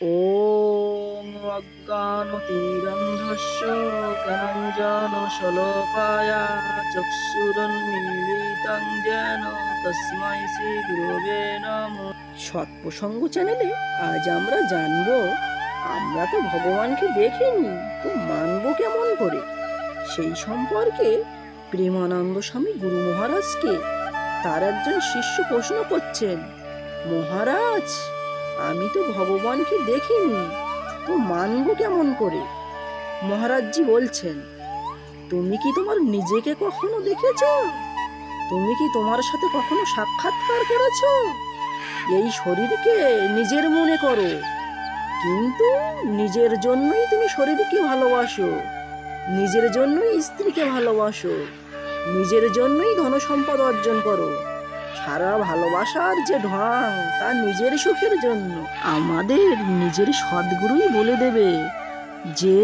ॐ अज्ञानतिमिरन्धस्य ज्ञानाञ्जनशलाकया चक्षुरुन्मीलितं येन तस्मै শ্রীগুরবে নমঃ। সৎপ্রসঙ্গ চ্যানেলে আজ আমরা জানবো, আমরা তো ভগবানকে দেখিনি, তো মানবো কেমন করে। সেই সম্পর্কে প্রেমানন্দ স্বামী গুরু মহারাজকে তার একজন শিষ্য প্রশ্ন করছেন, মহারাজ, আমি তো ভগবানকে দেখিনি, তো মানবো কেমন করে। মহারাজজি বলছেন, তুমি কি তোমার নিজেকে কখনো দেখেছ? তুমি কি তোমার সাথে কখনো সাক্ষাৎকার করেছ? এই শরীরকে নিজের মনে করো, কিন্তু নিজের জন্যই তুমি শরীরকে ভালোবাসো, নিজের জন্যই স্ত্রীকে ভালোবাসো, নিজের জন্যই ধন সম্পদ অর্জন করো। সারা ভালোবাসার যে ঢং, তা নিজের সুখের জন্য। আমাদের নিজের সদ্গুরুই বলে দেবে যে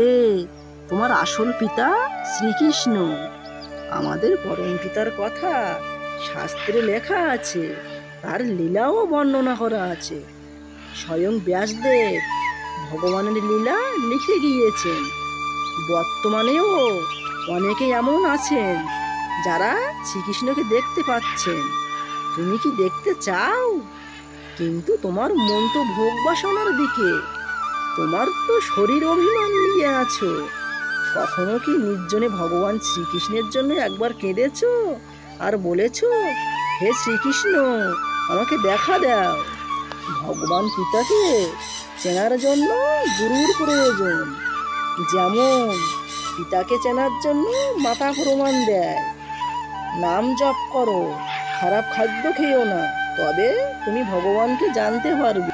তোমার আসল পিতা শ্রীকৃষ্ণ। আমাদের পরম পিতার কথা শাস্ত্রে লেখা আছে, তার লীলাও বর্ণনা করা আছে। স্বয়ং ব্যাসদেব ভগবানের লীলা লিখে গিয়েছেন। বর্তমানেও অনেকে এমন আছেন যারা শ্রীকৃষ্ণকে দেখতে পাচ্ছেন। তুমি কি দেখতে চাও? কিন্তু তোমার মন তো ভোগ বাসনার দিকে, তোমার তো শরীর অভিমান নিয়ে আছো। কখনো কি নির্জনে ভগবান শ্রীকৃষ্ণের জন্য একবার কেঁদেছো আর বলেছো, হে শ্রীকৃষ্ণ, আমাকে দেখা দাও। ভগবান পিতাকে চেনার জন্য গুরুর প্রয়োজন। যেমন পিতাকে চেনার জন্য মাতা প্রমাণ দেয়। নাম জপ করো, খারাপ খাদ্য খেও না, তবে তুমি ভগবানকে জানতে পারবে।